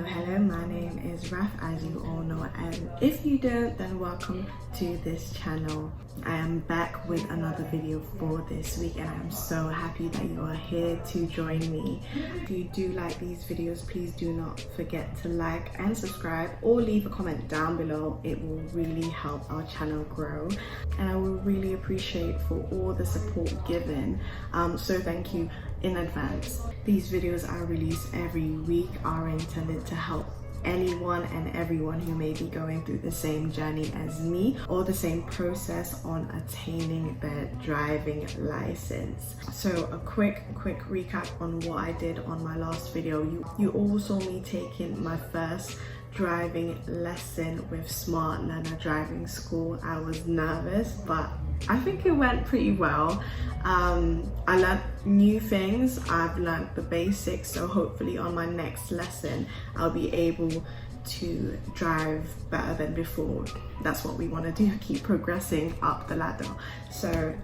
Hello, my name is Raf, as you all know, and if you don't, then welcome to this channel. I am back with another video for this week and I'm so happy that you are here to join me. If you do like these videos, please do not forget to like and subscribe or leave a comment down below. It will really help our channel grow and I will really appreciate for all the support given, so thank you in advance. These videos I release every week are intended to help anyone and everyone who may be going through the same journey as me or the same process on attaining their driving license. So a quick recap on what I did on my last video. You all saw me taking my first driving lesson with Smart Learner Driving School. I was nervous, but I think it went pretty well. I learned new things. I've learned the basics, so hopefully on my next lesson I'll be able to drive better than before. That's what we want to do, keep progressing up the ladder. So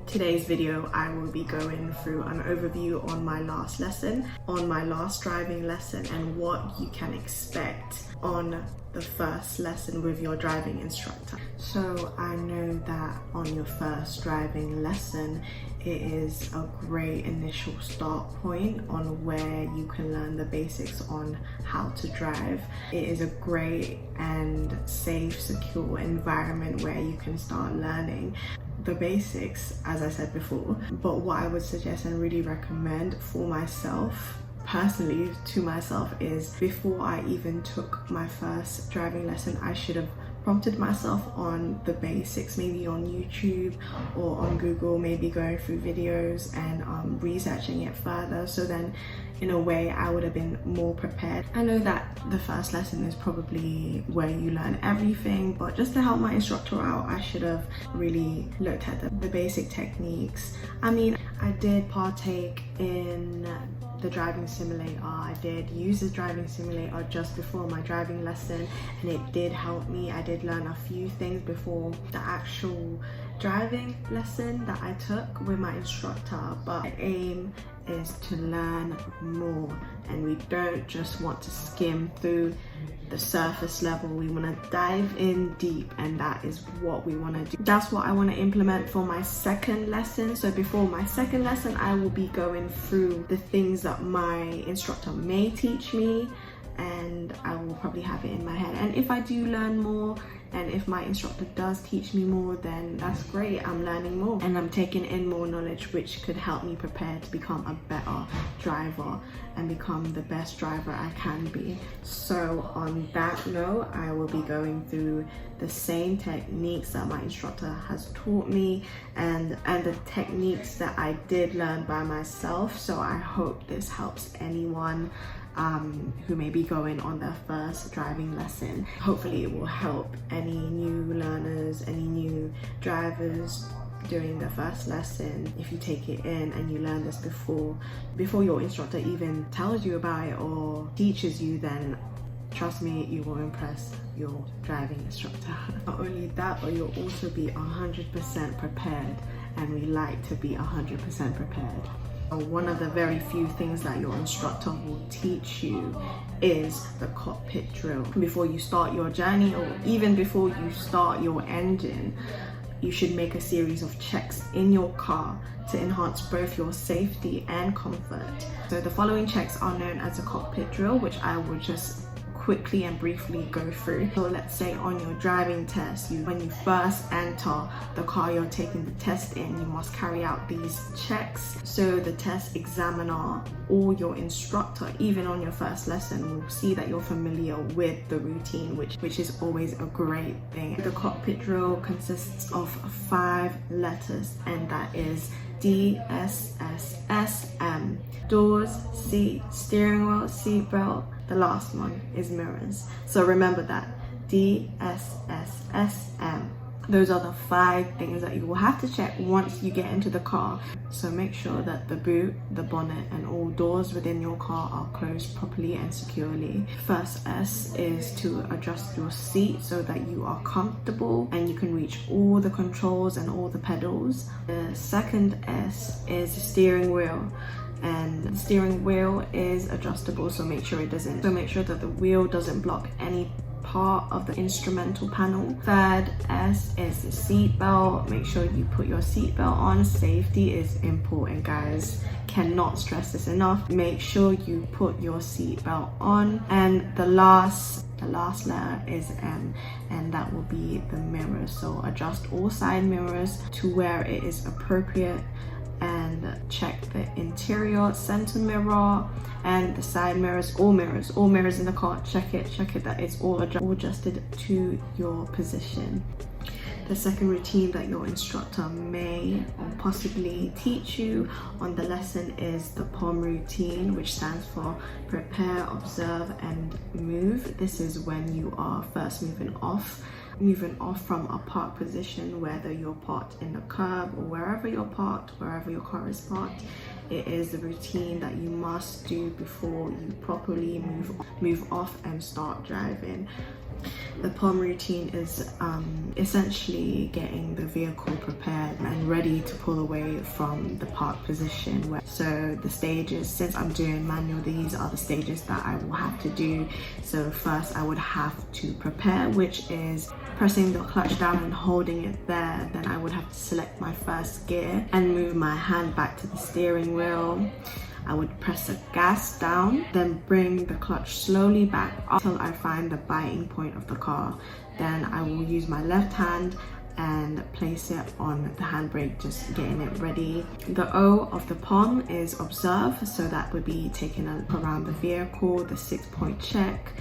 today's video I will be going through an overview on my last lesson, on my last driving lesson, and what you can expect on the first lesson with your driving instructor. So I know that on your first driving lesson it is a great initial start point on where you can learn the basics on how to drive. It is a great and safe, secure environment where you can start learning the basics, as I said before. But what I would suggest and really recommend for myself, personally to myself, is before I even took my first driving lesson, I should have prompted myself on the basics, maybe on YouTube or on Google, maybe going through videos and researching it further, so then in a way I would have been more prepared. I know that the first lesson is probably where you learn everything, but just to help my instructor out, I should have really looked at the basic techniques. I mean, I did partake in the driving simulator. I did use the driving simulator just before my driving lesson and it did help me. I did learn a few things before the actual driving lesson that I took with my instructor, but the aim is to learn more and we don't just want to skim through the surface level. We want to dive in deep, and that is what we want to do. That's what I want to implement for my second lesson. So before my second lesson I will be going through the things that my instructor may teach me and I will probably have it in my head, and if I do learn more and if my instructor does teach me more, then that's great. I'm learning more and I'm taking in more knowledge, which could help me prepare to become a better driver and become the best driver I can be. So on that note, I will be going through the same techniques that my instructor has taught me and the techniques that I did learn by myself. So I hope this helps anyone who may be going on their first driving lesson. Hopefully it will help any new learners, any new drivers during the first lesson. If you take it in and you learn this before your instructor even tells you about it or teaches you, then trust me, you will impress your driving instructor. Not only that, but you'll also be 100% prepared, and we like to be 100% prepared. One of the very few things that your instructor will teach you is the cockpit drill. Before you start your journey, or even before you start your engine, you should make a series of checks in your car to enhance both your safety and comfort. So the following checks are known as a cockpit drill, which I will just quickly and briefly go through. So let's say on your driving test, when you first enter the car you're taking the test in, you must carry out these checks. So the test examiner or your instructor, even on your first lesson, will see that you're familiar with the routine, which is always a great thing. The cockpit drill consists of 5 letters, and that is D, S, S, S, M. Doors, seat, steering wheel, seat belt. The last one is mirrors. So remember that, D, S, S, S, M. Those are the 5 things that you will have to check once you get into the car. So make sure that the boot, the bonnet, and all doors within your car are closed properly and securely. First S is to adjust your seat so that you are comfortable and you can reach all the controls and all the pedals. The second S is the steering wheel. and the steering wheel is adjustable, so make sure that the wheel doesn't block any part of the instrumental panel. Third S is the seat belt. Make sure you put your seat belt on. Safety is important, guys. Cannot stress this enough. Make sure you put your seat belt on. And the last letter is M, and that will be the mirrors. So adjust all side mirrors to where it is appropriate, and check the interior center mirror and the side mirrors, all mirrors in the car. Check it that it's all adjusted to your position. The second routine that your instructor may or possibly teach you on the lesson is the POM routine, which stands for prepare, observe, and move. This is when you are first moving off from a park position, whether you're parked in the curb or wherever you're parked, wherever your car is parked. It is the routine that you must do before you properly move off and start driving. The POM routine is essentially getting the vehicle prepared and ready to pull away from the park position. So the stages, since I'm doing manual, these are the stages that I will have to do. So first I would have to prepare, which is pressing the clutch down and holding it there. Then I would have to select my first gear and move my hand back to the steering wheel. I would press the gas down, then bring the clutch slowly back until I find the biting point of the car. Then I will use my left hand and place it on the handbrake, just getting it ready. The O of the POM is observe, so that would be taking a look around the vehicle, the 6-point check,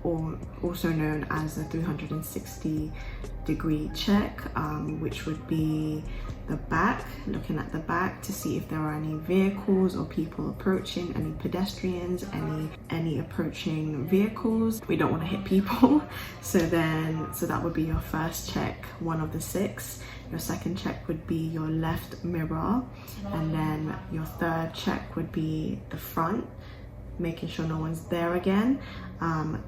or also known as the 360-degree check, which would be the back, looking at the back to see if there are any vehicles or people approaching, any pedestrians, any approaching vehicles. We don't want to hit people. So that would be your first check, one of the 6. Your second check would be your left mirror, and then your third check would be the front, making sure no one's there again.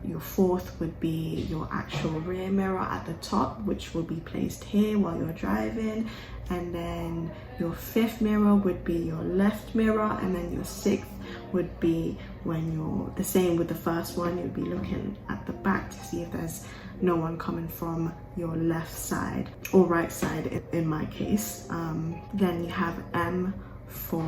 Your fourth would be your actual rear mirror at the top, which will be placed here while you're driving. And then your fifth mirror would be your left mirror, and then your sixth would be when you're the same with the first one. You'd be looking at the back to see if there's no one coming from your left side or right side in my case. Then you have M for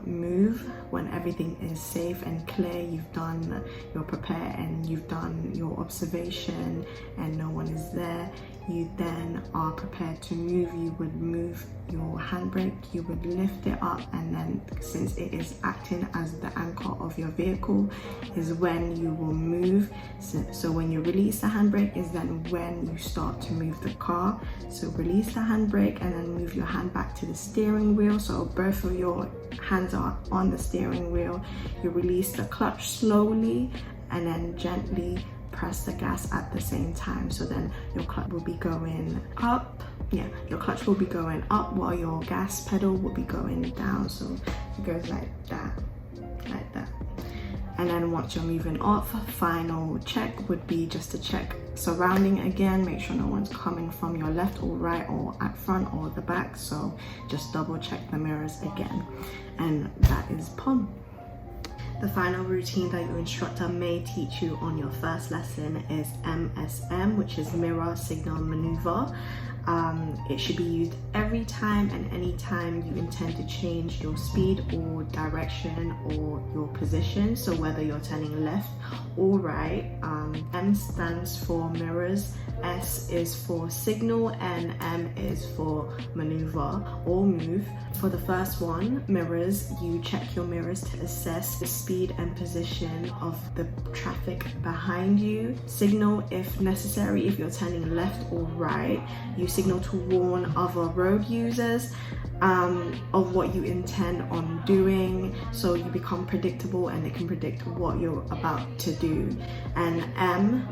move. When everything is safe and clear, you've done your prepare and you've done your observation and no one is there, you then are prepared to move. You would move your handbrake, you would lift it up, and then since it is acting as the anchor of your vehicle is when you will move. So when you release the handbrake is then when you start to move the car. So release the handbrake and then move your hand back to the steering wheel, so both of your hands are on the steering wheel. You release the clutch slowly and then gently press the gas at the same time. So then your clutch will be going up. Your clutch will be going up while your gas pedal will be going down. So it goes like that. And then once you're moving off, final check would be just to check surrounding again, make sure no one's coming from your left or right or at front or the back. So just double check the mirrors again. And that is POM. The final routine that your instructor may teach you on your first lesson is MSM, which is mirror signal maneuver. It should be used every time and any time you intend to change your speed or direction or your position. So whether you're turning left or right, M stands for mirrors, S is for signal, and M is for maneuver or move. For the first one, mirrors, you check your mirrors to assess the speed and position of the traffic behind you. Signal if necessary, if you're turning left or right. You signal to warn other road users of what you intend on doing, so you become predictable and they can predict what you're about to do. And M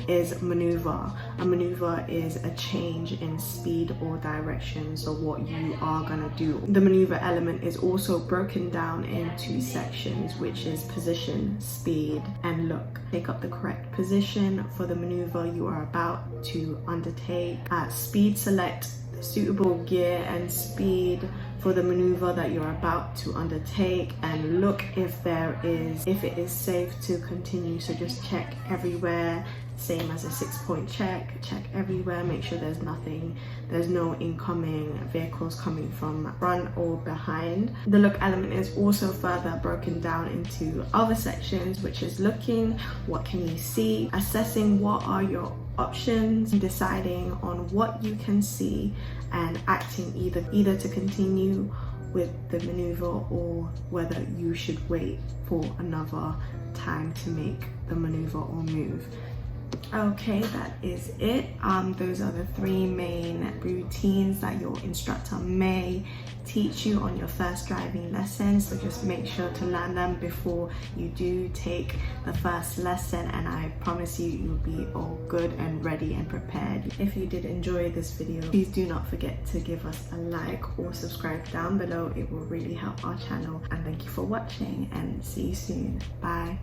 is maneuver. A maneuver is a change in speed or direction, so what you are gonna do. The maneuver element is also broken down into sections, which is position, speed, and look. Take up the correct position for the maneuver you are about to undertake. At speed, select suitable gear and speed for the maneuver that you're about to undertake, and look if it is safe to continue. So just check everywhere, same as a 6-point check everywhere, make sure there's no incoming vehicles coming from front or behind. The look element is also further broken down into other sections, which is looking, what can you see, assessing what are your options, deciding on what you can see, and acting either to continue with the maneuver or whether you should wait for another time to make the maneuver or move. Okay, that is it. Those are the 3 main routines that your instructor may teach you on your first driving lesson. So just make sure to learn them before you do take the first lesson, and I promise you'll be all good and ready and prepared. If you did enjoy this video, please do not forget to give us a like or subscribe down below. It will really help our channel, and thank you for watching, and see you soon. Bye.